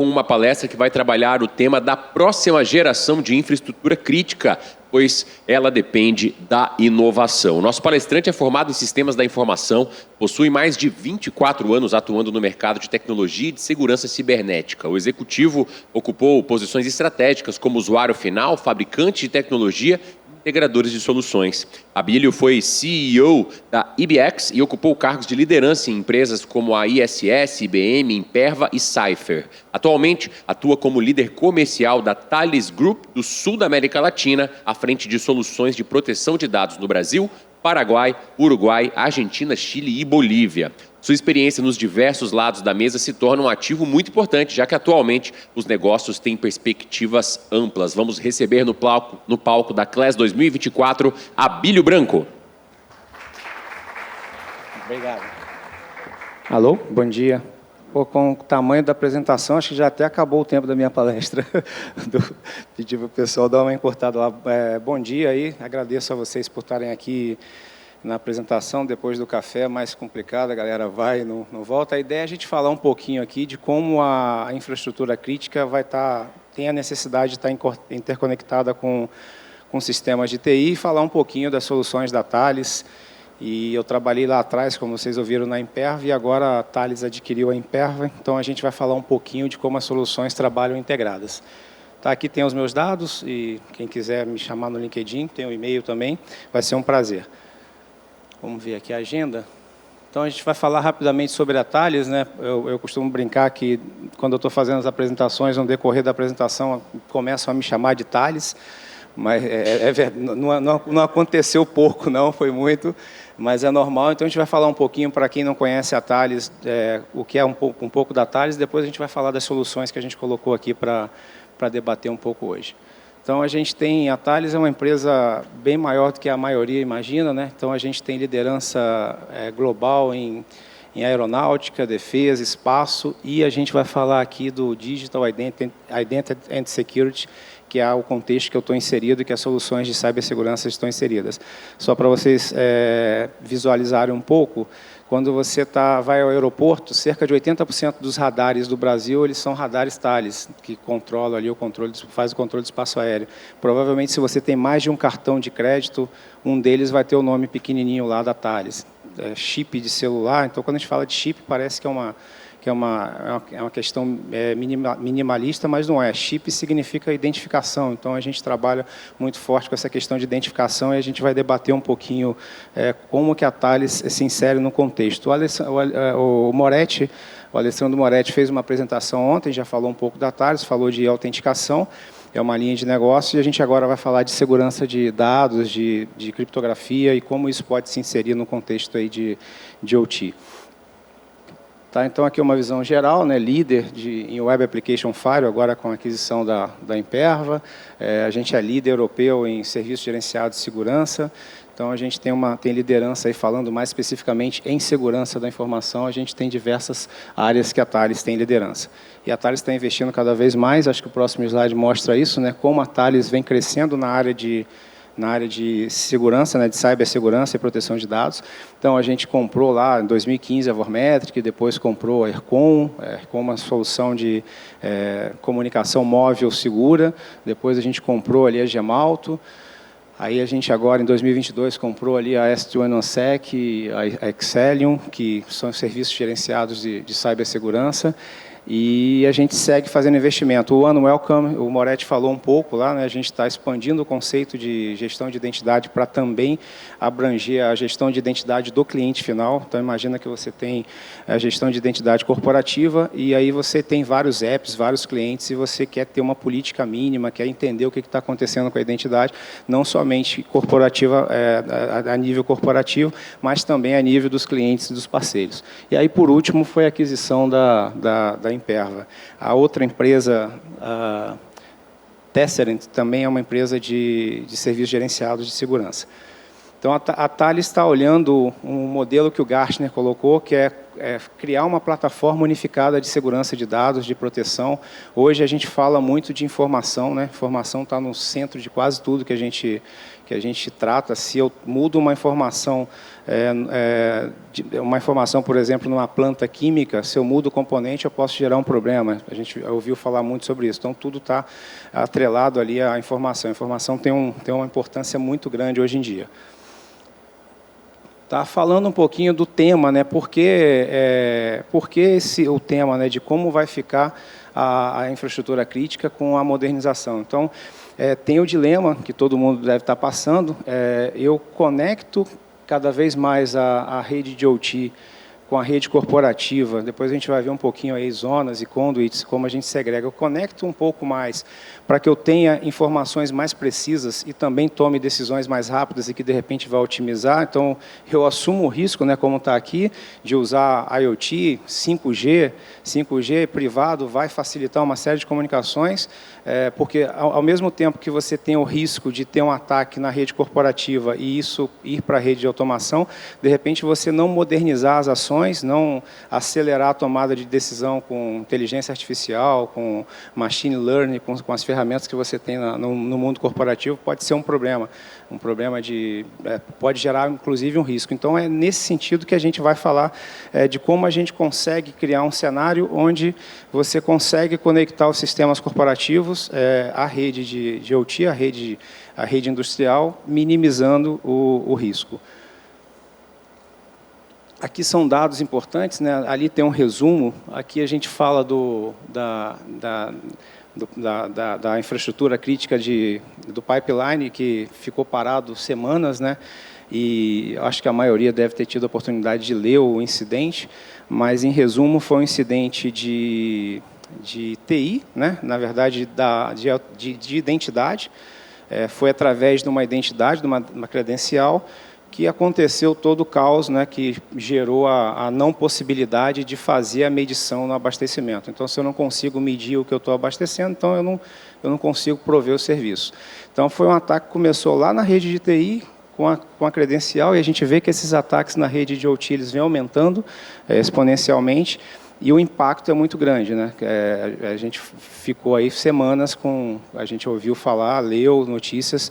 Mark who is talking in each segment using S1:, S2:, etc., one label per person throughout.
S1: com uma palestra que vai trabalhar o tema da próxima geração de infraestrutura crítica, pois ela depende da inovação. O nosso palestrante é formado em sistemas da informação, possui mais de 24 anos atuando no mercado de tecnologia e de segurança cibernética. O executivo ocupou posições estratégicas como usuário final, fabricante de tecnologia e integradores de soluções. Abílio foi CEO da IBX e ocupou cargos de liderança em empresas como a ISS, IBM, Imperva e Cypher. Atualmente, atua como líder comercial da Thales Group do sul da América Latina, à frente de soluções de proteção de dados no Brasil, Paraguai, Uruguai, Argentina, Chile e Bolívia. Sua experiência nos diversos lados da mesa se torna um ativo muito importante, já que atualmente os negócios têm perspectivas amplas. Vamos receber no palco da Class 2024, Abílio Branco.
S2: Obrigado. Alô, bom dia. Pô, com o tamanho da apresentação, acho que já até acabou o tempo da minha palestra. Pedi para o pessoal dar uma encurtada lá. Bom dia aí, agradeço a vocês por estarem aqui na apresentação, depois do café, mais complicado, a galera vai, não volta. A ideia é a gente falar um pouquinho aqui de como a infraestrutura crítica tem a necessidade de estar interconectada com sistemas de TI e falar um pouquinho das soluções da Thales. E eu trabalhei lá atrás, como vocês ouviram, na Imperva, e agora a Thales adquiriu a Imperva, então a gente vai falar um pouquinho de como as soluções trabalham integradas. Tá, aqui tem os meus dados, e quem quiser me chamar no LinkedIn, tem o e-mail também, vai ser um prazer. Vamos ver aqui a agenda. Então, a gente vai falar rapidamente sobre a Thales, né? Eu costumo brincar que, quando eu estou fazendo as apresentações, no decorrer da apresentação, começam a me chamar de Thales, mas não aconteceu pouco, não, foi muito, mas é normal. Então, a gente vai falar um pouquinho, para quem não conhece a Thales, o que é um pouco da Thales, depois a gente vai falar das soluções que a gente colocou aqui para debater um pouco hoje. Então, a Thales é uma empresa bem maior do que a maioria imagina, né? Então, a gente tem liderança global em aeronáutica, defesa, espaço, e a gente vai falar aqui do Digital Identity and Security, que é o contexto que eu estou inserido e que as soluções de cibersegurança estão inseridas. Só para vocês visualizarem um pouco, quando você vai ao aeroporto, cerca de 80% dos radares do Brasil, eles são radares Thales, que controlam ali faz o controle do espaço aéreo. Provavelmente, se você tem mais de um cartão de crédito, um deles vai ter o nome pequenininho lá da Thales. Chip de celular, então, quando a gente fala de chip, parece que é uma questão minimalista, mas não é. Chip significa identificação, então a gente trabalha muito forte com essa questão de identificação e a gente vai debater um pouquinho como que a Thales se insere no contexto. O Alessandro Moretti fez uma apresentação ontem, já falou um pouco da Thales, falou de autenticação, é uma linha de negócio, e a gente agora vai falar de segurança de dados, de criptografia e como isso pode se inserir no contexto aí de OT. Tá, então, aqui é uma visão geral, né, líder em Web Application Firewall, agora com a aquisição da Imperva. A gente é líder europeu em serviços gerenciados de segurança. Então, a gente tem liderança, aí, falando mais especificamente em segurança da informação, a gente tem diversas áreas que a Thales tem liderança. E a Thales está investindo cada vez mais, acho que o próximo slide mostra isso, né, como a Thales vem crescendo na área de segurança, né, de cibersegurança e proteção de dados. Então, a gente comprou lá, em 2015, a Vormetric, depois comprou a Aircom, uma solução de comunicação móvel segura. Depois, a gente comprou ali a Gemalto. Aí, a gente agora, em 2022, comprou ali a S2OneSec e a Excellium, que são serviços gerenciados de cibersegurança. E a gente segue fazendo investimento. O One Welcome, o Moretti falou um pouco lá, né, a gente está expandindo o conceito de gestão de identidade para também abranger a gestão de identidade do cliente final. Então, imagina que você tem a gestão de identidade corporativa e aí você tem vários apps, vários clientes e você quer ter uma política mínima, quer entender o que está acontecendo com a identidade, não somente corporativa, a nível corporativo, mas também a nível dos clientes e dos parceiros. E aí, por último, foi a aquisição da Imperva. A outra empresa, a Tesserent, também é uma empresa de serviços gerenciados de segurança. Então, a Thales está olhando um modelo que o Gartner colocou, que é criar uma plataforma unificada de segurança de dados, de proteção. Hoje a gente fala muito de informação, né? Informação está no centro de quase tudo que a gente trata. Se eu mudo uma informação, por exemplo, numa planta química, se eu mudo o componente, eu posso gerar um problema. A gente ouviu falar muito sobre isso. Então, tudo está atrelado ali à informação. A informação tem uma importância muito grande hoje em dia. Tá falando um pouquinho do tema, né? Por que o tema, né? De como vai ficar a infraestrutura crítica com a modernização. Então, tem o dilema que todo mundo deve estar passando. Eu conecto cada vez mais a rede de OT com a rede corporativa. Depois a gente vai ver um pouquinho aí zonas e conduits, como a gente segrega. Eu conecto um pouco mais para que eu tenha informações mais precisas e também tome decisões mais rápidas e que, de repente, vai otimizar. Então, eu assumo o risco, né, como está aqui, de usar IoT, 5G. 5G privado vai facilitar uma série de comunicações, porque, ao mesmo tempo que você tem o risco de ter um ataque na rede corporativa e isso ir para a rede de automação, de repente, você não modernizar as ações, não acelerar a tomada de decisão com inteligência artificial, com machine learning, com as ferramentas que você tem no mundo corporativo, pode ser um problema pode gerar, inclusive, um risco. Então, é nesse sentido que a gente vai falar de como a gente consegue criar um cenário onde você consegue conectar os sistemas corporativos à rede de OT, à rede industrial, minimizando o risco. Aqui são dados importantes, né? Ali tem um resumo. Aqui a gente fala da infraestrutura crítica do pipeline, que ficou parado semanas, né? E acho que a maioria deve ter tido a oportunidade de ler o incidente, mas, em resumo, foi um incidente de TI, né? Na verdade, de identidade. Foi através de uma identidade, de uma credencial, que aconteceu todo o caos, né, que gerou a não possibilidade de fazer a medição no abastecimento. Então, se eu não consigo medir o que eu estou abastecendo, então eu não consigo prover o serviço. Então, foi um ataque que começou lá na rede de TI, com a credencial, e a gente vê que esses ataques na rede de OT eles vêm aumentando exponencialmente, e o impacto é muito grande, né? A gente ficou aí semanas a gente ouviu falar, leu notícias,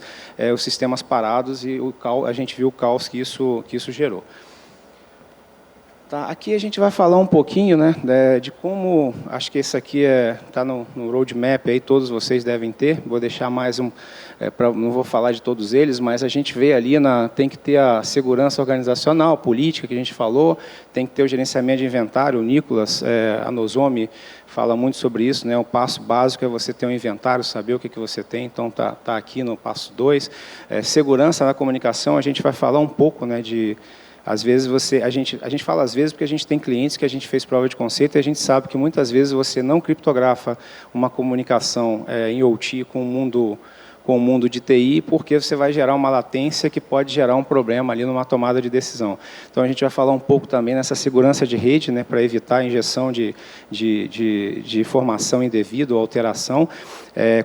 S2: os sistemas parados, e a gente viu o caos que isso gerou. Tá, aqui a gente vai falar um pouquinho, né, de como, acho que isso aqui está no roadmap, aí todos vocês devem ter, vou deixar mais não vou falar de todos eles, mas a gente vê ali, tem que ter a segurança organizacional, política, que a gente falou, tem que ter o gerenciamento de inventário, o Nicolas, a Nozomi fala muito sobre isso, né, o passo básico é você ter um inventário, saber o que você tem, então tá aqui no passo 2. Segurança na comunicação, a gente vai falar um pouco, né, às vezes a gente fala às vezes porque a gente tem clientes que a gente fez prova de conceito e a gente sabe que muitas vezes você não criptografa uma comunicação em OT com o mundo de TI, porque você vai gerar uma latência que pode gerar um problema ali numa tomada de decisão. Então, a gente vai falar um pouco também nessa segurança de rede, né, para evitar a injeção de informação indevida ou alteração,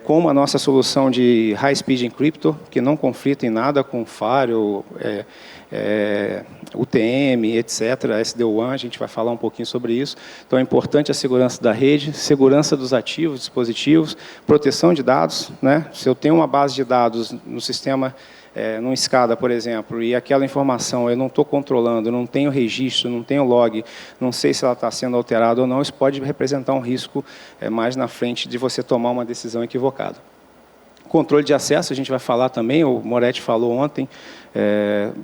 S2: como a nossa solução de High Speed Encryptor, que não conflita em nada com Firewall, UTM, etc., SD-WAN, a gente vai falar um pouquinho sobre isso. Então, é importante a segurança da rede, segurança dos ativos, dispositivos, proteção de dados, né? Se eu tenho uma base de dados no sistema, num SCADA, por exemplo, e aquela informação eu não estou controlando, não tenho registro, não tenho log, não sei se ela está sendo alterada ou não, isso pode representar um risco mais na frente de você tomar uma decisão equivocada. Controle de acesso, a gente vai falar também, o Moretti falou ontem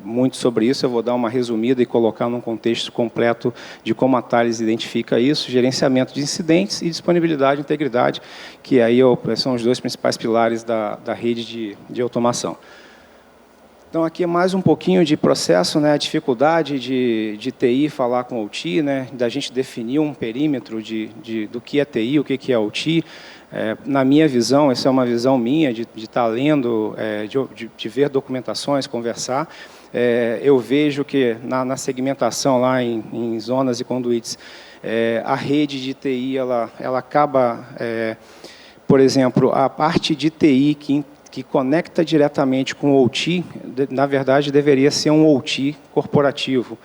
S2: muito sobre isso, eu vou dar uma resumida e colocar num contexto completo de como a Thales identifica isso, gerenciamento de incidentes e disponibilidade e integridade, que aí são os dois principais pilares da rede de automação. Então, aqui é mais um pouquinho de processo, né, a dificuldade de TI falar com OT, né, da gente definir um perímetro do que é TI, o que é OT. Na minha visão, essa é uma visão minha, de estar lendo, de ver documentações, conversar. Eu vejo que na segmentação lá em zonas e conduítes, a rede de TI ela acaba, por exemplo, a parte de TI que conecta diretamente com o OT, na verdade, deveria ser um OT corporativo.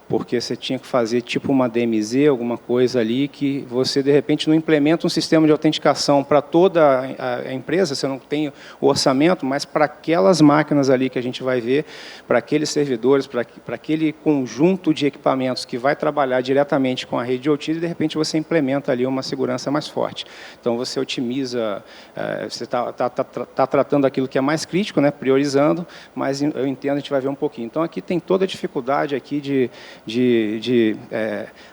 S2: porque você tinha que fazer tipo uma DMZ, alguma coisa ali, que você, de repente, não implementa um sistema de autenticação para toda a empresa, você não tem o orçamento, mas para aquelas máquinas ali que a gente vai ver, para aqueles servidores, para aquele conjunto de equipamentos que vai trabalhar diretamente com a rede de OT, e, de repente, você implementa ali uma segurança mais forte. Então, você otimiza, você está tratando aquilo que é mais crítico, né, priorizando, mas eu entendo, a gente vai ver um pouquinho. Então, aqui tem toda a dificuldade aqui de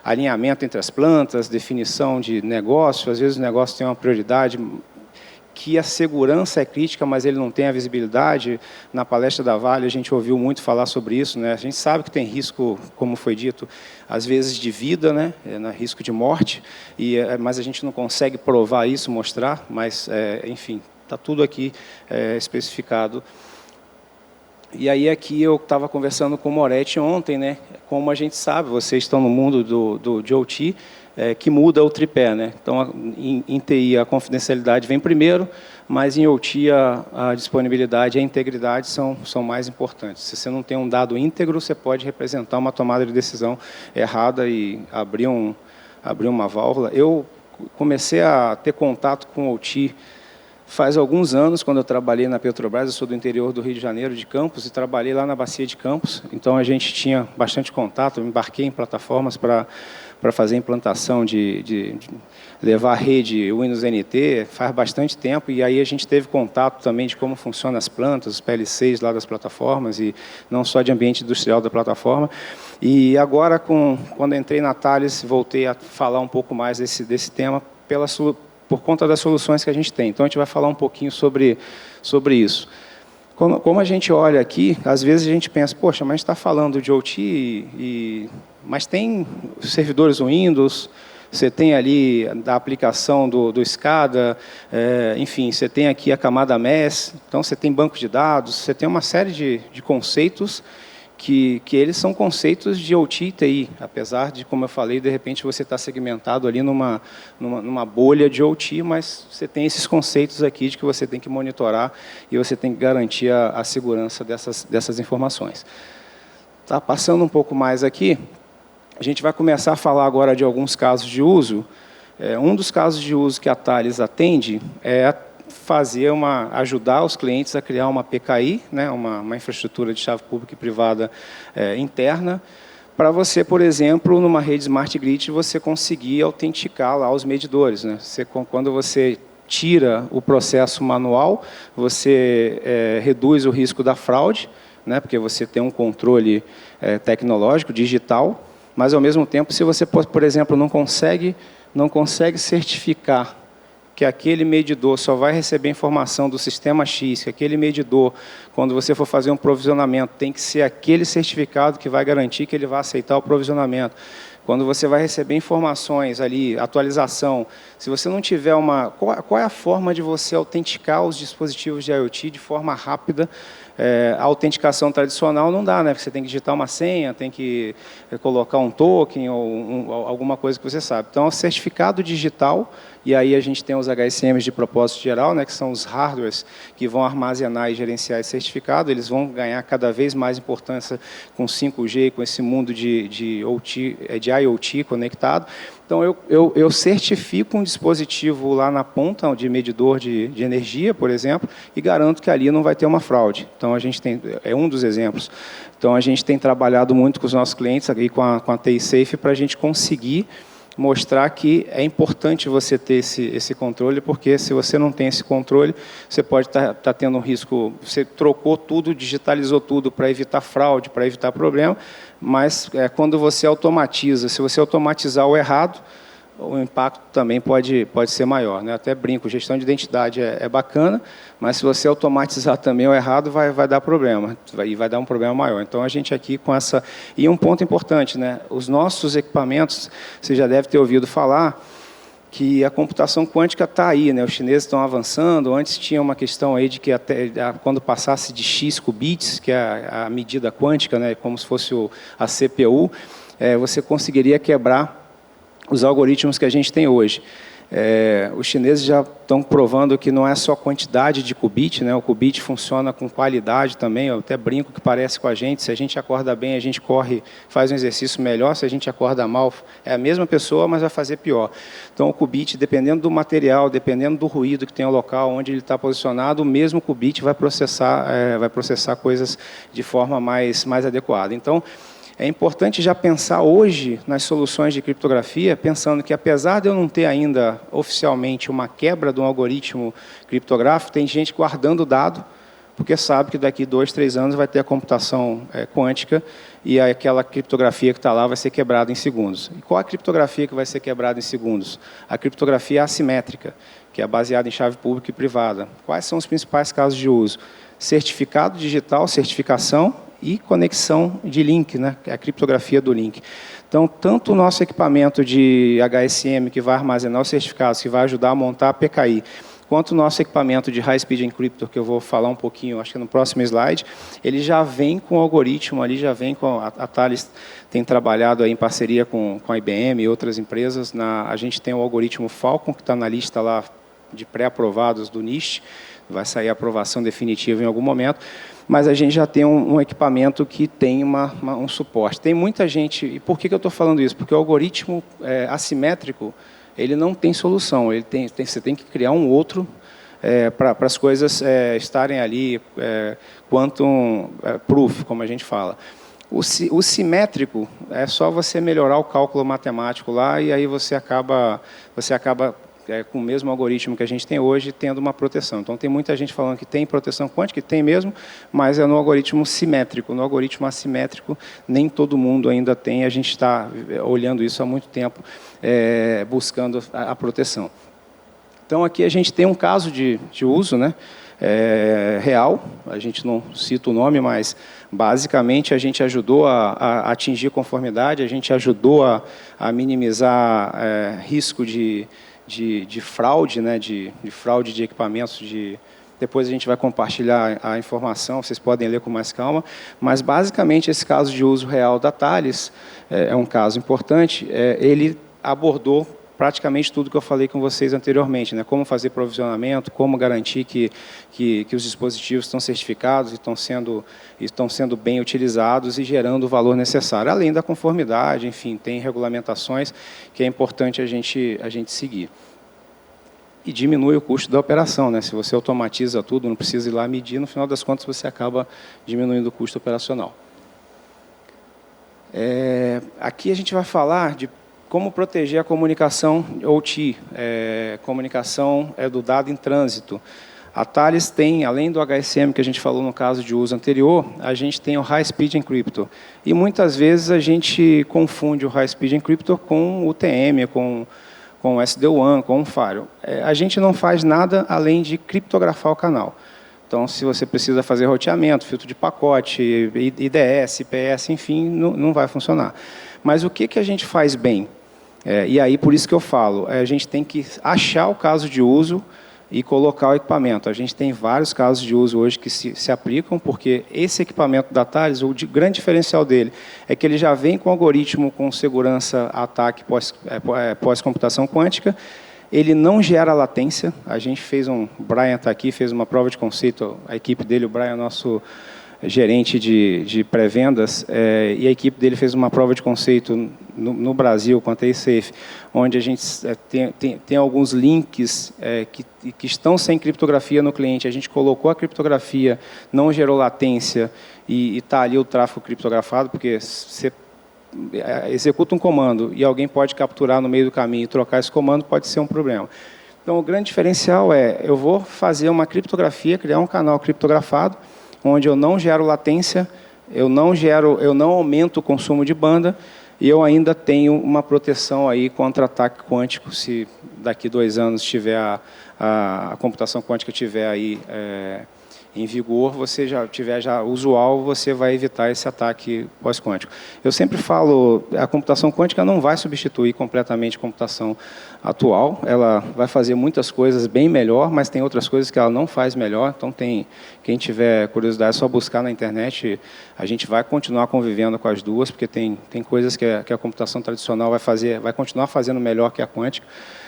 S2: alinhamento entre as plantas, definição de negócio. Às vezes o negócio tem uma prioridade que a segurança é crítica, mas ele não tem a visibilidade. Na palestra da Vale, a gente ouviu muito falar sobre isso, né? A gente sabe que tem risco, como foi dito, às vezes de vida, né? Risco de morte, mas a gente não consegue provar isso, mostrar, mas, enfim, está tudo aqui especificado. E aí aqui eu estava conversando com o Moretti ontem, né? Como a gente sabe, vocês estão no mundo de OT, que muda o tripé, né? Então, em TI a confidencialidade vem primeiro, mas em OT a disponibilidade e a integridade são mais importantes. Se você não tem um dado íntegro, você pode representar uma tomada de decisão errada e abrir uma válvula. Eu comecei a ter contato com o OT faz alguns anos, quando eu trabalhei na Petrobras. Eu sou do interior do Rio de Janeiro, de Campos, e trabalhei lá na Bacia de Campos. Então, a gente tinha bastante contato. Eu embarquei em plataformas para fazer implantação de levar a rede Windows NT faz bastante tempo. E aí a gente teve contato também de como funcionam as plantas, os PLCs lá das plataformas, e não só de ambiente industrial da plataforma. E agora, quando entrei na Thales, voltei a falar um pouco mais desse tema por conta das soluções que a gente tem. Então, a gente vai falar um pouquinho sobre isso. Como a gente olha aqui, às vezes a gente pensa, poxa, mas a gente está falando de OT, mas tem servidores Windows, você tem ali da aplicação do SCADA, enfim, você tem aqui a camada MES, então você tem banco de dados, você tem uma série de conceitos que eles são conceitos de OT e TI, apesar de, como eu falei, de repente você está segmentado ali numa bolha de OT, mas você tem esses conceitos aqui de que você tem que monitorar e você tem que garantir a segurança dessas informações. Tá, passando um pouco mais aqui, a gente vai começar a falar agora de alguns casos de uso. Um dos casos de uso que a Thales atende é ajudar os clientes a criar uma PKI, né, uma infraestrutura de chave pública e privada interna, para você, por exemplo, numa rede Smart Grid, você conseguir autenticar lá os medidores, né? Quando você tira o processo manual, você reduz o risco da fraude, né, porque você tem um controle tecnológico, digital, mas, ao mesmo tempo, se você, por exemplo, não consegue certificar que aquele medidor só vai receber informação do sistema X, que aquele medidor, quando você for fazer um provisionamento, tem que ser aquele certificado que vai garantir que ele vai aceitar o provisionamento. Quando você vai receber informações ali, atualização, se você não tiver qual é a forma de você autenticar os dispositivos de IoT de forma rápida? A autenticação tradicional não dá, né? Você tem que digitar uma senha, tem que colocar um token ou alguma coisa que você sabe. Então, o certificado digital, e aí a gente tem os HSMs de propósito geral, né, que são os hardwares que vão armazenar e gerenciar esse certificado. Eles vão ganhar cada vez mais importância com 5G, com esse mundo de IoT conectado. Então, eu certifico um dispositivo lá na ponta de medidor de energia, por exemplo, e garanto que ali não vai ter uma fraude. Então, a gente é um dos exemplos. Então, a gente tem trabalhado muito com os nossos clientes, aqui com a TI Safe, para a gente conseguir mostrar que é importante você ter esse controle, porque se você não tem esse controle, você pode estar tendo um risco. Você trocou tudo, digitalizou tudo para evitar fraude, para evitar problema, mas quando você automatiza, se você automatizar o errado, o impacto também pode ser maior, né? Até brinco, gestão de identidade é bacana, mas se você automatizar também o errado, vai dar problema, e vai dar um problema maior. Então, a gente aqui com essa... E um ponto importante, né? Os nossos equipamentos, você já deve ter ouvido falar, que a computação quântica está aí, né? Os chineses estão avançando. Antes tinha uma questão aí de que quando passasse de X qubits, que é a medida quântica, né? Como se fosse a CPU, você conseguiria quebrar os algoritmos que a gente tem hoje. Os chineses já estão provando que não é só quantidade de qubit, né? O qubit funciona com qualidade também. Eu até brinco que parece com a gente. Se a gente acorda bem, a gente corre, faz um exercício melhor. Se a gente acorda mal, é a mesma pessoa, mas vai fazer pior. Então, o qubit, dependendo do material, dependendo do ruído que tem o local, onde ele está posicionado, o mesmo qubit vai processar coisas de forma mais adequada. Então, é importante já pensar hoje nas soluções de criptografia, pensando que, apesar de eu não ter ainda oficialmente uma quebra de um algoritmo criptográfico, tem gente guardando o dado, porque sabe que daqui 2, 3 anos vai ter a computação quântica e aquela criptografia que está lá vai ser quebrada em segundos. E qual a criptografia que vai ser quebrada em segundos? A criptografia assimétrica, que é baseada em chave pública e privada. Quais são os principais casos de uso? Certificado digital, certificação e conexão de link, né? A criptografia do link. Então, tanto o nosso equipamento de HSM, que vai armazenar os certificados, que vai ajudar a montar a PKI, quanto o nosso equipamento de High Speed Encryptor, que eu vou falar um pouquinho, acho que no próximo slide, ele já vem com o algoritmo ali, já vem com... A Thales tem trabalhado aí em parceria com a IBM e outras empresas. A gente tem o algoritmo Falcon, que está na lista lá de pré-aprovados do NIST, vai sair a aprovação definitiva em algum momento, mas a gente já tem um equipamento que tem um suporte. Tem muita gente... E por que eu estou falando isso? Porque o algoritmo assimétrico, ele não tem solução. Você tem que criar um outro para as coisas estarem ali, quantum proof, como a gente fala. O simétrico é só você melhorar o cálculo matemático lá e aí você acaba com o mesmo algoritmo que a gente tem hoje, tendo uma proteção. Então, tem muita gente falando que tem proteção quântica, que tem mesmo, mas é no algoritmo simétrico. No algoritmo assimétrico, nem todo mundo ainda tem. A gente está olhando isso há muito tempo, buscando a proteção. Então, aqui a gente tem um caso de uso, né, real. A gente não cita o nome, mas, basicamente, a gente ajudou a atingir conformidade, a gente ajudou a minimizar risco de fraude, né, de fraude de equipamentos. Depois a gente vai compartilhar a informação, vocês podem ler com mais calma, mas basicamente esse caso de uso real da Thales é um caso importante. Ele abordou praticamente tudo que eu falei com vocês anteriormente, né? Como fazer provisionamento, como garantir que os dispositivos estão certificados e estão sendo bem utilizados e gerando o valor necessário, além da conformidade. Enfim, tem regulamentações que é importante a gente seguir. E diminui o custo da operação, né? Se você automatiza tudo, não precisa ir lá medir, no final das contas você acaba diminuindo o custo operacional. Aqui a gente vai falar de como proteger a comunicação OT, comunicação do dado em trânsito. A Thales tem, além do HSM que a gente falou no caso de uso anterior, a gente tem o High Speed Encryptor. E muitas vezes a gente confunde o High Speed Encryptor com o TM, com o SD-WAN, com o Firewall. A gente não faz nada além de criptografar o canal. Então, se você precisa fazer roteamento, filtro de pacote, IDS, IPS, enfim, não vai funcionar. Mas o que a gente faz bem? E aí, por isso que eu falo, a gente tem que achar o caso de uso e colocar o equipamento. A gente tem vários casos de uso hoje que se aplicam, porque esse equipamento da Thales, o grande diferencial dele é que ele já vem com algoritmo com segurança ataque pós-computação quântica, ele não gera latência. A gente fez o Brian está aqui, fez uma prova de conceito, a equipe dele, o Brian é nosso gerente de pré-vendas, e a equipe dele fez uma prova de conceito no Brasil, com a TISafe, onde a gente tem alguns links que estão sem criptografia no cliente. A gente colocou a criptografia, não gerou latência, e está ali o tráfego criptografado, porque você executa um comando e alguém pode capturar no meio do caminho e trocar esse comando, pode ser um problema. Então, o grande diferencial eu vou fazer uma criptografia, criar um canal criptografado, onde eu não gero latência, eu não aumento o consumo de banda, e eu ainda tenho uma proteção aí contra ataque quântico, se daqui 2 anos tiver a computação quântica estiver aí em vigor, você já tiver usual, você vai evitar esse ataque pós-quântico. Eu sempre falo, a computação quântica não vai substituir completamente a computação atual, ela vai fazer muitas coisas bem melhor, mas tem outras coisas que ela não faz melhor, então quem tiver curiosidade é só buscar na internet, a gente vai continuar convivendo com as duas, porque tem coisas que a computação tradicional vai continuar fazendo melhor que a quântica.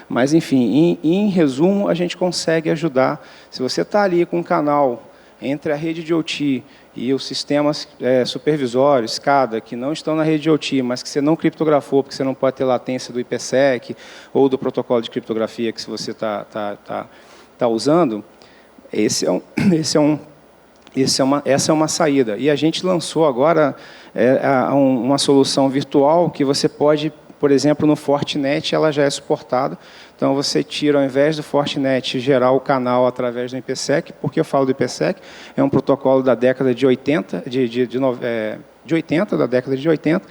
S2: Mas, enfim, em resumo, a gente consegue ajudar. Se você está ali com um canal entre a rede de OT e os sistemas supervisórios, SCADA, que não estão na rede de OT, mas que você não criptografou, porque você não pode ter latência do IPsec ou do protocolo de criptografia que você está usando, essa é uma saída. E a gente lançou agora uma solução virtual que você pode, por exemplo, no Fortinet, ela já é suportada. Então, você tira, ao invés do Fortinet, gerar o canal através do IPsec. Por que eu falo do IPsec? É um protocolo da década de 80, da década de 80,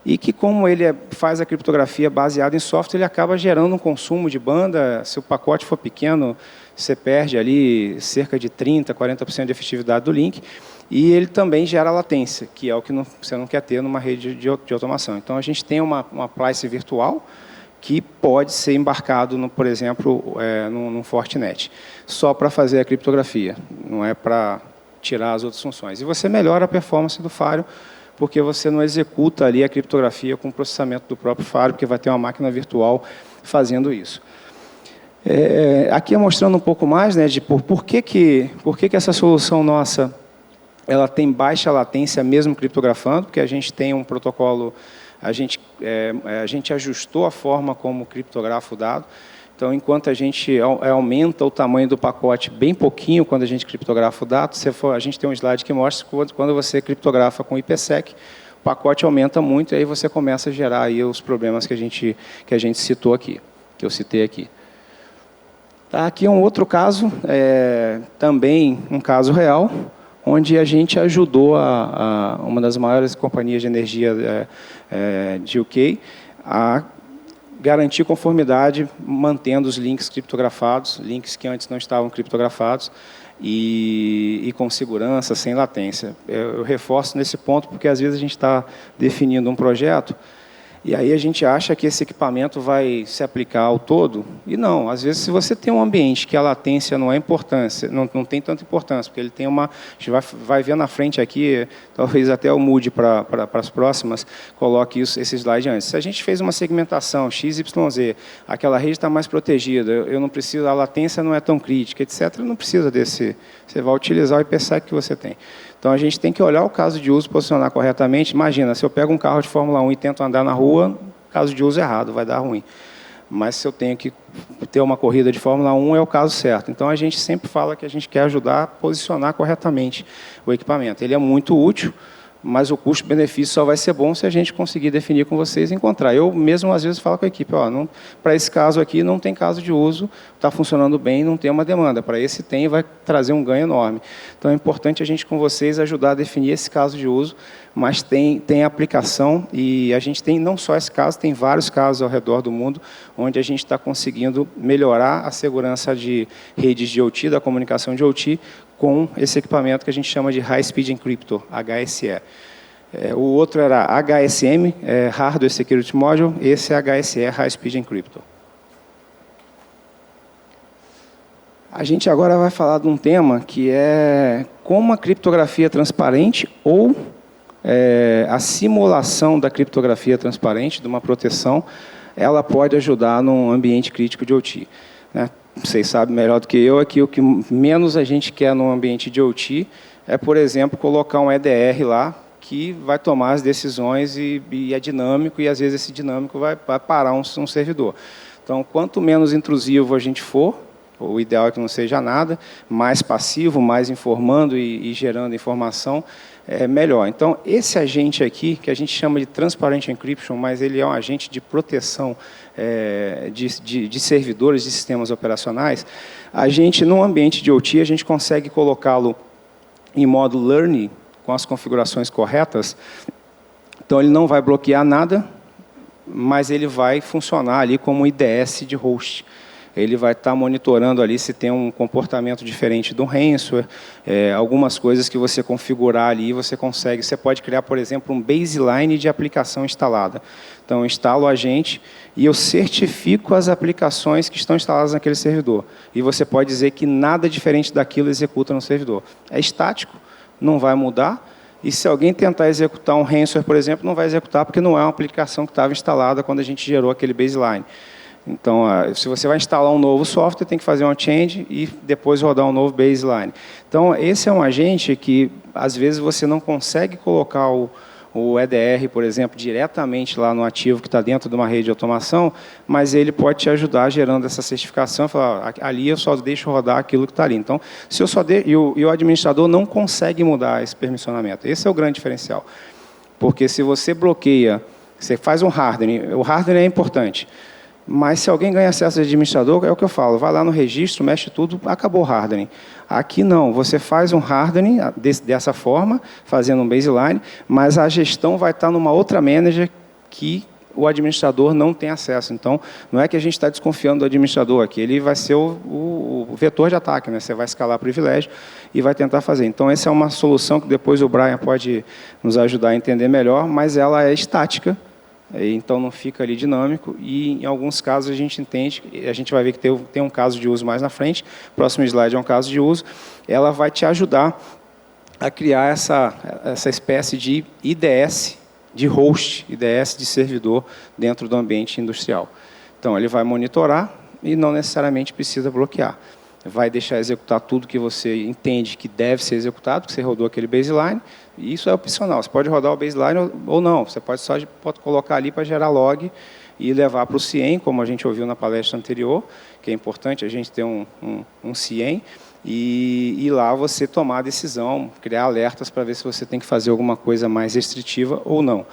S2: e que, como ele faz a criptografia baseada em software, ele acaba gerando um consumo de banda. Se o pacote for pequeno, você perde ali cerca de 30%, 40% de efetividade do link. E ele também gera latência, que é o que você não quer ter numa rede de automação. Então, a gente tem uma appliance virtual que pode ser embarcado, por exemplo, num Fortinet, só para fazer a criptografia, não é para tirar as outras funções. E você melhora a performance do Fario, porque você não executa ali a criptografia com o processamento do próprio Fario, porque vai ter uma máquina virtual fazendo isso. Aqui é mostrando um pouco mais, né, de por que essa solução nossa ela tem baixa latência mesmo criptografando, porque a gente tem um protocolo, a gente ajustou a forma como criptografa o dado. Então, enquanto a gente aumenta o tamanho do pacote bem pouquinho quando a gente criptografa o dado, a gente tem um slide que mostra que quando você criptografa com IPsec, o pacote aumenta muito e aí você começa a gerar aí os problemas que a gente citou aqui, que eu citei aqui. Tá, aqui é um outro caso, também um caso real, onde a gente ajudou uma das maiores companhias de energia de UK a garantir conformidade, mantendo os links criptografados, links que antes não estavam criptografados, e com segurança, sem latência. Eu reforço nesse ponto, porque às vezes a gente está definindo um projeto, e aí a gente acha que esse equipamento vai se aplicar ao todo, e não. Às vezes, se você tem um ambiente que a latência não é importância, não tem tanta importância, porque ele tem a gente vai ver na frente aqui, talvez até eu mude para as próximas, coloque esse slide antes. Se a gente fez uma segmentação XYZ, aquela rede está mais protegida, eu não preciso, a latência não é tão crítica, etc., não precisa desse, você vai utilizar o IPsec que você tem. Então, a gente tem que olhar o caso de uso, posicionar corretamente. Imagina, se eu pego um carro de Fórmula 1 e tento andar na rua, caso de uso errado, vai dar ruim. Mas se eu tenho que ter uma corrida de Fórmula 1, é o caso certo. Então, a gente sempre fala que a gente quer ajudar a posicionar corretamente o equipamento. Ele é muito útil, mas o custo-benefício só vai ser bom se a gente conseguir definir com vocês e encontrar. Eu mesmo, às vezes, falo com a equipe, para esse caso aqui, não tem caso de uso, está funcionando bem, não tem uma demanda. Para esse tem, vai trazer um ganho enorme. Então, é importante a gente, com vocês, ajudar a definir esse caso de uso, mas tem aplicação, e a gente tem não só esse caso, tem vários casos ao redor do mundo, onde a gente está conseguindo melhorar a segurança de redes de OT, da comunicação de OT, com esse equipamento que a gente chama de High Speed Encryptor, HSE. O outro era HSM, Hardware Security Module, esse é HSE, High Speed Encryptor. A gente agora vai falar de um tema que é como a criptografia transparente ou a simulação da criptografia transparente, de uma proteção, ela pode ajudar num ambiente crítico de OT. Né? Vocês sabem melhor do que eu, aqui o que menos a gente quer num ambiente de OT é, por exemplo, colocar um EDR lá que vai tomar as decisões e é dinâmico, e às vezes esse dinâmico vai parar um servidor. Então, quanto menos intrusivo a gente for, o ideal é que não seja nada, mais passivo, mais informando e gerando informação, melhor. Então, esse agente aqui, que a gente chama de Transparent Encryption, mas ele é um agente de proteção de servidores, de sistemas operacionais, a gente, num ambiente de OT, a gente consegue colocá-lo em modo learning, com as configurações corretas. Então, ele não vai bloquear nada, mas ele vai funcionar ali como IDS de host. ele vai estar monitorando ali se tem um comportamento diferente do ransomware, algumas coisas que você configurar ali, você pode criar, por exemplo, um baseline de aplicação instalada. Então, eu instalo o agente e eu certifico as aplicações que estão instaladas naquele servidor. E você pode dizer que nada diferente daquilo executa no servidor. É estático, não vai mudar. E se alguém tentar executar um ransomware, por exemplo, não vai executar porque não é uma aplicação que estava instalada quando a gente gerou aquele baseline. Então, se você vai instalar um novo software, tem que fazer um change e depois rodar um novo baseline. Então, esse é um agente que, às vezes, você não consegue colocar o EDR, por exemplo, diretamente lá no ativo que está dentro de uma rede de automação, mas ele pode te ajudar gerando essa certificação, falar, ali eu só deixo rodar aquilo que está ali. Então, se eu só e o administrador não consegue mudar esse permissionamento. Esse é o grande diferencial. Porque se você bloqueia, você faz um hardening, o hardening é importante, mas se alguém ganha acesso ao administrador, é o que eu falo, vai lá no registro, mexe tudo, acabou o hardening. Aqui não, você faz um hardening dessa forma, fazendo um baseline, mas a gestão vai estar numa outra manager que o administrador não tem acesso. Então, não é que a gente está desconfiando do administrador aqui, ele vai ser o vetor de ataque, né? Você vai escalar privilégio e vai tentar fazer. Então, essa é uma solução que depois o Brian pode nos ajudar a entender melhor, mas ela é estática, então não fica ali dinâmico e em alguns casos a gente entende, a gente vai ver que tem um caso de uso mais na frente, o próximo slide é um caso de uso, ela vai te ajudar a criar essa espécie de IDS, de host, IDS de servidor dentro do ambiente industrial. Então ele vai monitorar e não necessariamente precisa bloquear. Vai deixar executar tudo que você entende que deve ser executado, que você rodou aquele baseline, e isso é opcional. Você pode rodar o baseline ou não, você pode colocar ali para gerar log e levar para o CIEM, como a gente ouviu na palestra anterior, que é importante a gente ter um CIEM, e lá você tomar a decisão, criar alertas para ver se você tem que fazer alguma coisa mais restritiva ou não.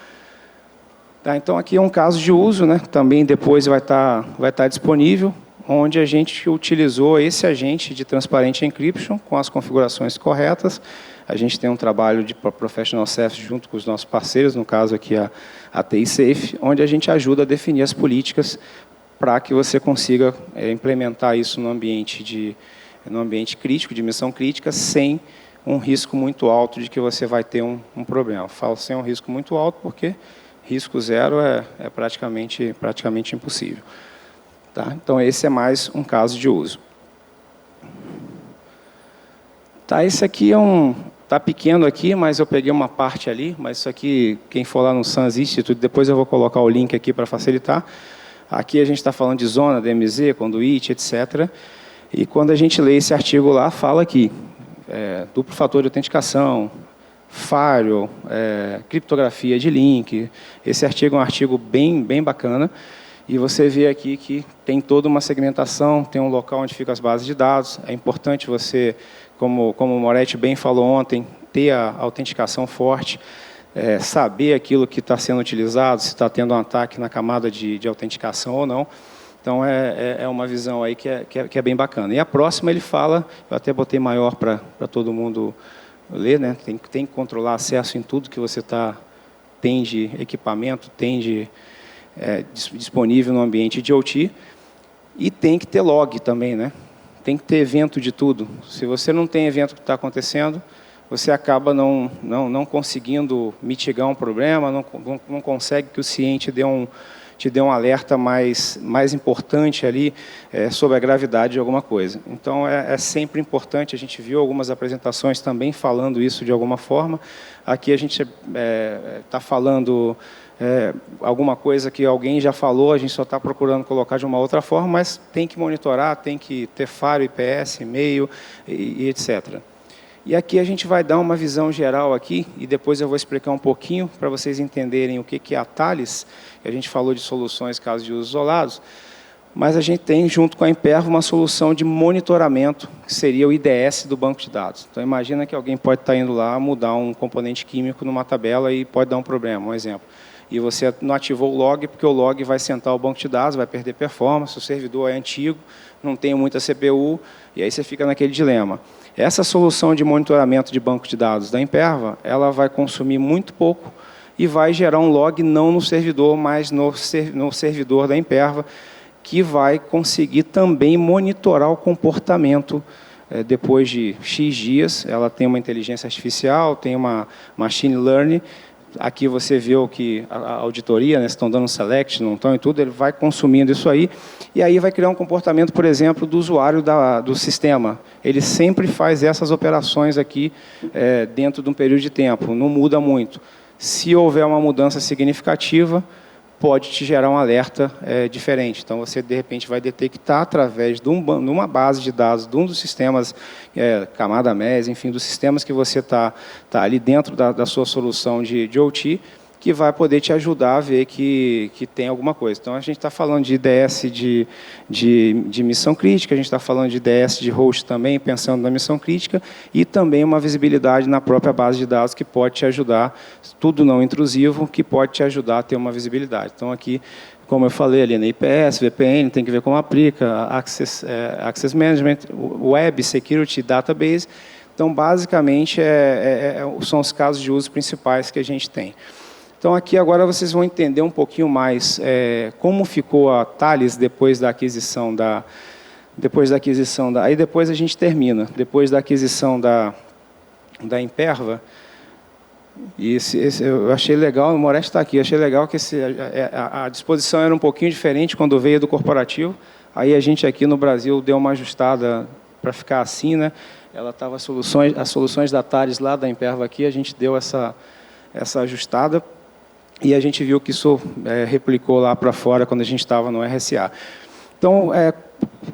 S2: Tá, então, aqui é um caso de uso, né? Também depois vai estar disponível, onde a gente utilizou esse agente de Transparent Encryption com as configurações corretas. A gente tem um trabalho de Professional Service junto com os nossos parceiros, no caso aqui a TI Safe, onde a gente ajuda a definir as políticas para que você consiga implementar isso no ambiente crítico, de missão crítica, sem um risco muito alto de que você vai ter um problema. Eu falo sem um risco muito alto porque risco zero é praticamente impossível. Tá? Então, esse é mais um caso de uso. Tá, esse aqui está pequeno aqui, mas eu peguei uma parte ali, mas isso aqui, quem for lá no SANS Institute, depois eu vou colocar o link aqui para facilitar. Aqui a gente está falando de zona, DMZ, conduit, etc. E quando a gente lê esse artigo lá, fala aqui, duplo fator de autenticação, firewall, criptografia de link. Esse artigo é um artigo bem bacana. E você vê aqui que tem toda uma segmentação, tem um local onde ficam as bases de dados. É importante você, como o Moretti bem falou ontem, ter a autenticação forte, saber aquilo que está sendo utilizado, se está tendo um ataque na camada de autenticação ou não. Então, é uma visão aí que é bem bacana. E a próxima ele fala, eu até botei maior para todo mundo ler, né? Tem que controlar acesso em tudo que você tem de equipamento, tem disponível no ambiente de OT, e tem que ter log também, né? Tem que ter evento de tudo. Se você não tem evento que está acontecendo, você acaba não conseguindo mitigar um problema, não consegue que o ciente te dê um alerta mais importante ali sobre a gravidade de alguma coisa. Então, é sempre importante, a gente viu algumas apresentações também falando isso de alguma forma. Aqui a gente está falando alguma coisa que alguém já falou, a gente só está procurando colocar de uma outra forma, mas tem que monitorar, tem que ter FARO, IPS, e-mail e etc. E aqui a gente vai dar uma visão geral aqui, e depois eu vou explicar um pouquinho para vocês entenderem o que é a Thales. A gente falou de soluções, casos de uso isolados, mas a gente tem, junto com a Imperva, uma solução de monitoramento, que seria o IDS do banco de dados. Então, imagina que alguém pode estar indo lá mudar um componente químico numa tabela e pode dar um problema, um exemplo. E você não ativou o log, porque o log vai sentar o banco de dados, vai perder performance, o servidor é antigo, não tem muita CPU, e aí você fica naquele dilema. Essa solução de monitoramento de banco de dados da Imperva, ela vai consumir muito pouco e vai gerar um log não no servidor, mas no servidor da Imperva, que vai conseguir também monitorar o comportamento depois de X dias. Ela tem uma inteligência artificial, tem uma machine learning. Aqui você vê o que a auditoria, né, se estão dando select, não estão e tudo, ele vai consumindo isso aí, e aí vai criar um comportamento, por exemplo, do usuário do sistema. Ele sempre faz essas operações aqui dentro de um período de tempo, não muda muito. Se houver uma mudança significativa, pode te gerar um alerta diferente. Então, você, de repente, vai detectar através de uma base de dados, de um dos sistemas, camada MES, enfim, dos sistemas que você tá ali dentro da sua solução de OT, que vai poder te ajudar a ver que tem alguma coisa. Então, a gente está falando de IDS de missão crítica, a gente está falando de IDS de host também, pensando na missão crítica, e também uma visibilidade na própria base de dados que pode te ajudar, tudo não intrusivo, que pode te ajudar a ter uma visibilidade. Então, aqui, como eu falei ali na IPS, VPN, tem que ver como aplica, Access Management, Web Security Database. Então, basicamente, são os casos de uso principais que a gente tem. Então, aqui agora vocês vão entender um pouquinho mais como ficou a Thales depois da aquisição aí depois a gente termina. Depois da aquisição da Imperva, e eu achei legal, o Moretti está aqui, achei legal que a disposição era um pouquinho diferente quando veio do corporativo. Aí a gente aqui no Brasil deu uma ajustada para ficar assim, né? Ela estava as soluções da Thales lá da Imperva aqui, a gente deu essa ajustada. E a gente viu que isso replicou lá para fora quando a gente estava no RSA. Então,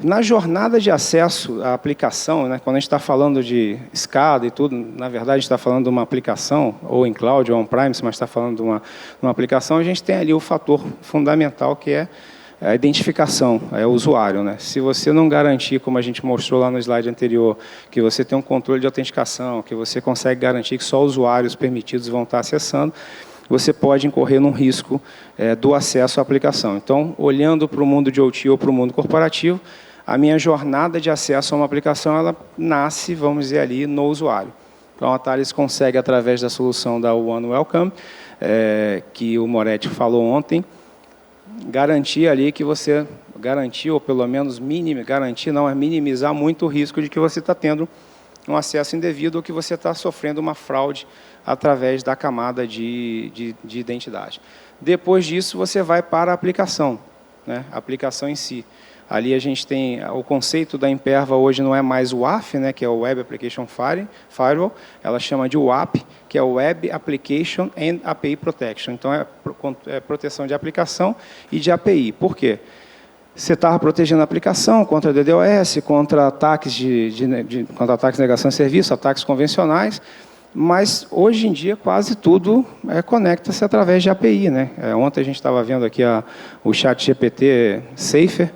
S2: na jornada de acesso à aplicação, né, quando a gente está falando de escada e tudo, na verdade, a gente está falando de uma aplicação, ou em cloud, ou on-premise, mas está falando de uma aplicação, a gente tem ali o fator fundamental, que é a identificação, o usuário. Né? Se você não garantir, como a gente mostrou lá no slide anterior, que você tem um controle de autenticação, que você consegue garantir que só usuários permitidos vão estar acessando, você pode incorrer num risco do acesso à aplicação. Então, olhando para o mundo de OT ou para o mundo corporativo, a minha jornada de acesso a uma aplicação, ela nasce, vamos dizer, ali no usuário. Então, a Thales consegue, através da solução da One Welcome, que o Moretti falou ontem, garantir ali que você, garantir, ou pelo menos garantir, não é minimizar muito o risco de que você está tendo um acesso indevido ou que você está sofrendo uma fraude através da camada de identidade. Depois disso, você vai para a aplicação, né? A aplicação em si. Ali a gente tem o conceito da Imperva hoje não é mais o WAF, né, que é o Web Application Firewall, ela chama de WAP, que é o Web Application and API Protection. Então, é proteção de aplicação e de API. Por quê? Você estava protegendo a aplicação contra DDoS, contra ataques contra ataques de negação de serviço, ataques convencionais, mas hoje em dia quase tudo conecta-se através de API. Né? Ontem a gente estava vendo aqui o ChatGPT Safer,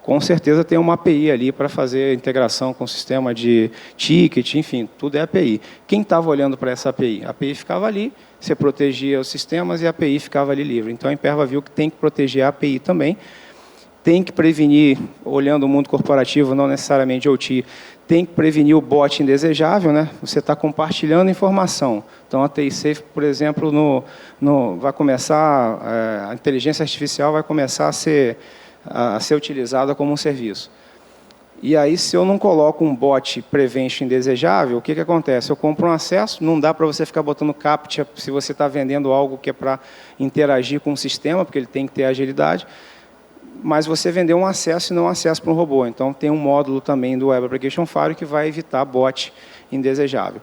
S2: com certeza tem uma API ali para fazer integração com o sistema de ticket, enfim, tudo é API. Quem estava olhando para essa API? A API ficava ali, você protegia os sistemas e a API ficava ali livre. Então a Imperva viu que tem que proteger a API também, tem que prevenir, olhando o mundo corporativo, não necessariamente OT, tem que prevenir o bot indesejável, né? Você está compartilhando informação. Então, a TI Safe, por exemplo, vai começar, a inteligência artificial vai começar a ser utilizada como um serviço. E aí, se eu não coloco um bot prevention indesejável, o que acontece? Eu compro um acesso, não dá para você ficar botando CAPTCHA se você está vendendo algo que é para interagir com o sistema, porque ele tem que ter agilidade, mas você vendeu um acesso e não um acesso para um robô. Então, tem um módulo também do Web Application Firewall que vai evitar bot indesejável.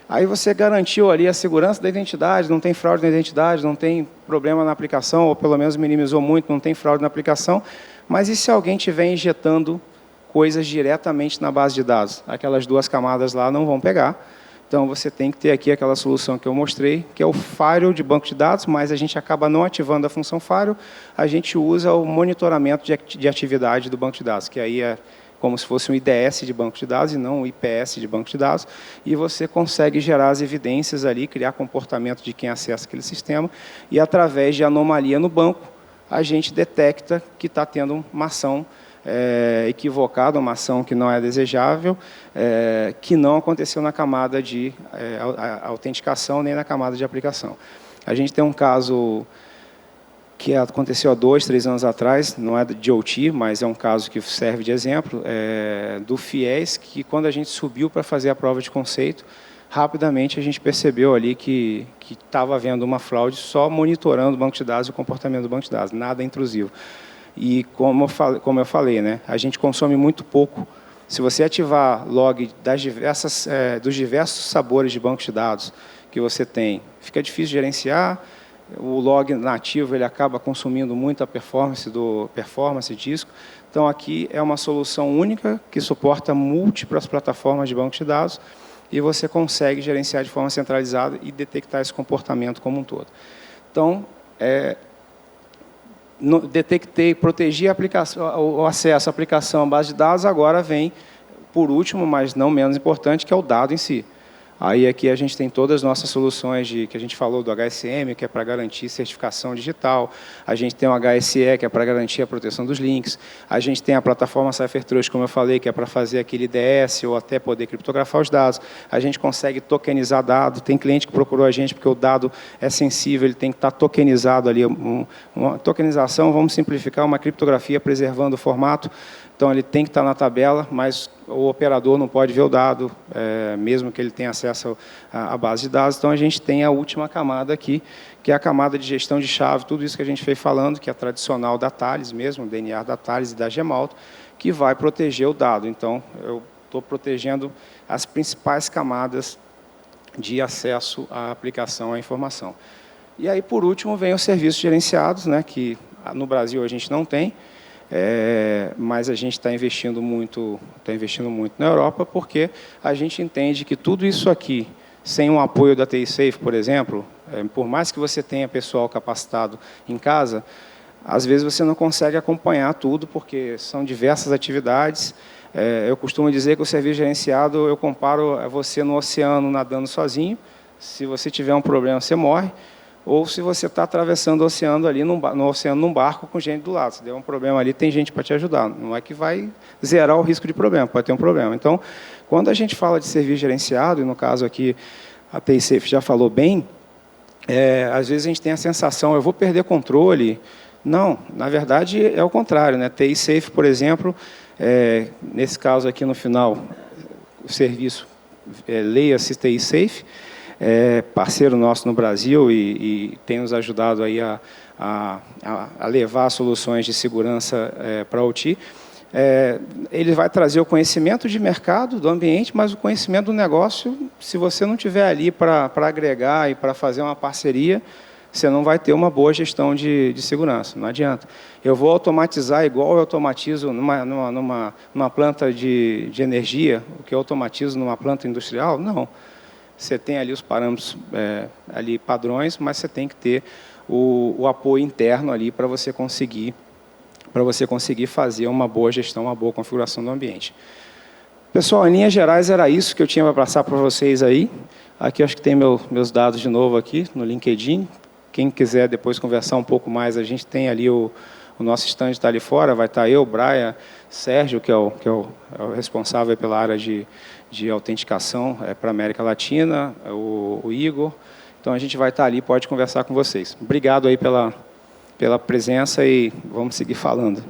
S2: Aí você garantiu ali a segurança da identidade, não tem fraude na identidade, não tem problema na aplicação, ou pelo menos minimizou muito, não tem fraude na aplicação, mas e se alguém estiver injetando coisas diretamente na base de dados? Aquelas duas camadas lá não vão pegar. Então, você tem que ter aqui aquela solução que eu mostrei, que é o firewall de banco de dados, mas a gente acaba não ativando a função firewall, a gente usa o monitoramento de atividade do banco de dados, que aí é como se fosse um IDS de banco de dados e não um IPS de banco de dados, e você consegue gerar as evidências ali, criar comportamento de quem acessa aquele sistema, e através de anomalia no banco, a gente detecta que está tendo uma ação equivocada, uma ação que não é desejável, que não aconteceu na camada de autenticação nem na camada de aplicação. A gente tem um caso que aconteceu há 2, 3 anos atrás, não é de OT, mas é um caso que serve de exemplo, do FIES, que quando a gente subiu para fazer a prova de conceito, rapidamente a gente percebeu ali que estava havendo uma fraude só monitorando o banco de dados e o comportamento do banco de dados, nada intrusivo. E como eu falei, né, a gente consome muito pouco. Se você ativar log dos diversos sabores de banco de dados que você tem, fica difícil de gerenciar. O log nativo ele acaba consumindo muito a performance disco. Então, aqui é uma solução única que suporta múltiplas plataformas de banco de dados e você consegue gerenciar de forma centralizada e detectar esse comportamento como um todo. Então, detectei, protegi a aplicação, o acesso à aplicação à base de dados, agora vem, por último, mas não menos importante, que é o dado em si. Aí aqui a gente tem todas as nossas soluções que a gente falou do HSM, que é para garantir certificação digital. A gente tem o HSE, que é para garantir a proteção dos links. A gente tem a plataforma CipherTrust, como eu falei, que é para fazer aquele IDS ou até poder criptografar os dados. A gente consegue tokenizar dado. Tem cliente que procurou a gente porque o dado é sensível, ele tem que estar tokenizado ali. Uma tokenização, vamos simplificar, uma criptografia preservando o formato. Então, ele tem que estar na tabela, mas o operador não pode ver o dado, mesmo que ele tenha acesso à base de dados. Então, a gente tem a última camada aqui, que é a camada de gestão de chave, tudo isso que a gente veio falando, que é tradicional da Thales mesmo, o DNA da Thales e da Gemalto, que vai proteger o dado. Então, eu estou protegendo as principais camadas de acesso à aplicação, à informação. E aí, por último, vem os serviços gerenciados, né, que no Brasil a gente não tem, mas a gente está investindo muito na Europa, porque a gente entende que tudo isso aqui, sem um apoio da TI Safe, por exemplo, por mais que você tenha pessoal capacitado em casa, às vezes você não consegue acompanhar tudo, porque são diversas atividades. Eu costumo dizer que o serviço gerenciado, eu comparo você no oceano nadando sozinho, se você tiver um problema, você morre, ou se você está atravessando o oceano ali no oceano num barco com gente do lado. Se der um problema ali, tem gente para te ajudar. Não é que vai zerar o risco de problema, pode ter um problema. Então, quando a gente fala de serviço gerenciado, e no caso aqui a TI Safe já falou bem, às vezes a gente tem a sensação, eu vou perder controle. Não, na verdade é o contrário, né? TI Safe, por exemplo, nesse caso aqui no final, o serviço leia-se TI Safe, parceiro nosso no Brasil e tem nos ajudado aí a levar soluções de segurança para a OT. Ele vai trazer o conhecimento de mercado, do ambiente, mas o conhecimento do negócio, se você não tiver ali para agregar e para fazer uma parceria, você não vai ter uma boa gestão de segurança, não adianta. Eu vou automatizar igual eu automatizo numa planta de energia, o que eu automatizo numa planta industrial? Não. Você tem ali os parâmetros ali padrões, mas você tem que ter o apoio interno ali para você conseguir fazer uma boa gestão, uma boa configuração do ambiente. Pessoal, em linhas gerais era isso que eu tinha para passar para vocês aí. Aqui acho que tem meus dados de novo aqui no LinkedIn. Quem quiser depois conversar um pouco mais, a gente tem ali o nosso stand está ali fora, vai estar eu, Brian, Sérgio, que é o responsável pela área de autenticação para a América Latina, o Igor. Então, a gente vai estar ali, pode conversar com vocês. Obrigado aí pela presença e vamos seguir falando.